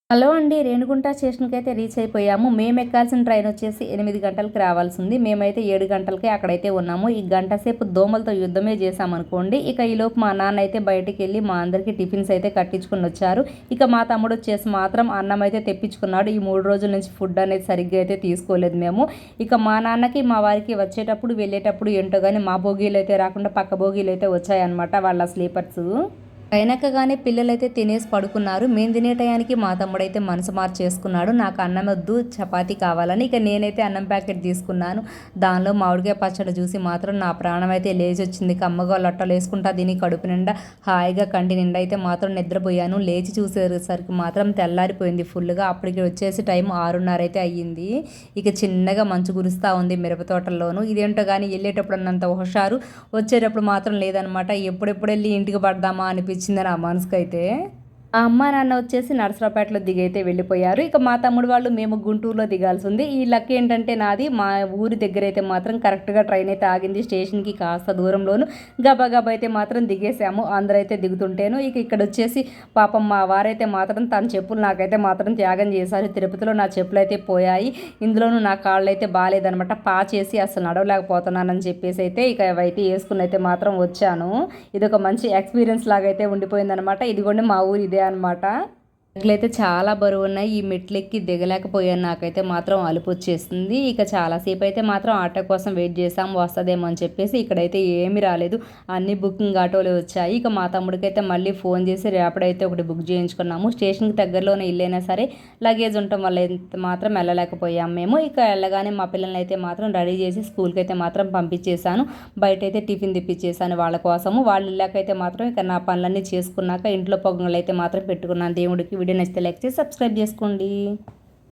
Hello అండి, రేణిగుంట స్టేషన్కి అయితే రీచ్ అయిపోయాము. మేము ఎక్కాల్సిన ట్రైన్ వచ్చేసి 8 గంటలకు రావాల్సి ఉంది. మేమైతే 7 గంటలకే అక్కడైతే ఉన్నాము. ఈ గంట సేపు దోమలతో యుద్ధమే చేసామనుకోండి. ఇక ఈలోపు మా నాన్న అయితే బయటికి వెళ్ళి మా అందరికీ టిఫిన్స్ అయితే కట్టించుకుని వచ్చారు. ఇక మా తమ్ముడు వచ్చేసి మాత్రం అన్నం అయితే తెప్పించుకున్నాడు. ఈ 3 రోజుల నుంచి ఫుడ్ అనేది సరిగ్గా అయితే తీసుకోలేదు మేము. ఇక మా నాన్నకి మా వారికి వచ్చేటప్పుడు వెళ్ళేటప్పుడు ఏంటో కానీ మా భోగీలు అయితే రాకుండా పక్క భోగీలు అయితే వచ్చాయన్నమాట, వాళ్ళ స్లీపర్స్. అయినాకగానే పిల్లలైతే తినేసి పడుకున్నారు. మేము తినే టయానికి మా తమ్ముడైతే మనసు మార్చేసుకున్నాడు. నాకు అన్నం వద్దు, చపాతీ కావాలని. ఇక నేనైతే అన్నం ప్యాకెట్ తీసుకున్నాను. దానిలో మామిడికాయ పచ్చడి చూసి మాత్రం నా ప్రాణం అయితే లేచి వచ్చింది. కమ్మగా లొట్టలు వేసుకుంటా తిని కడుపు నిండా హాయిగా కంటి నిండా అయితే మాత్రం నిద్రపోయాను. లేచి చూసేసరికి మాత్రం తెల్లారిపోయింది ఫుల్గా. అప్పటికి వచ్చేసి టైం 6:30 అయితే అయ్యింది. ఇక చిన్నగా మంచు కురుస్తూ ఉంది మిరప తోటల్లోనూ. ఇదేంటో కానీ వెళ్ళేటప్పుడు అన్నంత హుషారు, వచ్చేటప్పుడు మాత్రం లేదనమాట. ఎప్పుడెప్పుడు వెళ్ళి ఇంటికి పడదామా అనిపించింది నా మనసుకైతే. ఆ అమ్మ నాన్న వచ్చేసి నరసరావుపేటలో దిగైతే వెళ్ళిపోయారు. ఇక మా తమ్ముడు వాళ్ళు మేము గుంటూరులో దిగాల్సి ఉంది. ఈ లక్ ఏంటంటే నాది మా ఊరి దగ్గర అయితే మాత్రం కరెక్ట్గా ట్రైన్ అయితే ఆగింది. స్టేషన్కి కాస్త దూరంలోను గబా గబా అయితే మాత్రం దిగేసాము. అందరూ అయితే దిగుతుంటేను ఇక ఇక్కడ వచ్చేసి పాపం మా వారైతే మాత్రం తన చెప్పులు నాకైతే మాత్రం త్యాగం చేశారు. తిరుపతిలో నా చెప్పులు అయితే పోయాయి. ఇందులోనూ నా కాళ్ళు అయితే బాగాలేదనమాట. చేసి అసలు నడవలేకపోతున్నానని చెప్పేసి అయితే ఇక అవైతే వేసుకుని అయితే మాత్రం వచ్చాను. ఇది ఒక మంచి ఎక్స్పీరియన్స్ లాగా అయితే ఉండిపోయిందనమాట. ఇదిగోండి మా ఊరు ఇదే అనమాట. మెట్లయితే చాలా బరువు ఉన్నాయి. ఈ మెట్లెక్కి దిగలేకపోయాను. నాకైతే మాత్రం అలుపు వచ్చేస్తుంది. ఇక చాలాసేపు అయితే మాత్రం ఆటో కోసం వెయిట్ చేసాం, వస్తుందేమో అని చెప్పేసి. ఇక్కడైతే ఏమీ రాలేదు, అన్ని బుకింగ్ ఆటోలు వచ్చాయి. ఇక మా తమ్ముడికైతే మళ్ళీ ఫోన్ చేసి ర్యాపిడో ఒకటి బుక్ చేయించుకున్నాము. స్టేషన్కి దగ్గరలోనే ఇల్లైనా సరే లగేజ్ ఉండటం వల్ల మాత్రం వెళ్ళలేకపోయాం మేము. ఇక వెళ్ళగానే మా పిల్లల్ని అయితే మాత్రం రెడీ చేసి స్కూల్కి అయితే మాత్రం పంపించేశాను. బయట అయితే టిఫిన్ తెప్పించేసాను వాళ్ళ కోసము. వాళ్ళు ఇళ్ళకైతే మాత్రం ఇక నా పనులన్నీ చేసుకున్నాక ఇంట్లో పొంగళ్ళు అయితే మాత్రం పెట్టుకున్నాను దేవుడికి. వీడియో నచ్చితే లైక్ చేసి సబ్స్క్రైబ్ చేసుకోండి.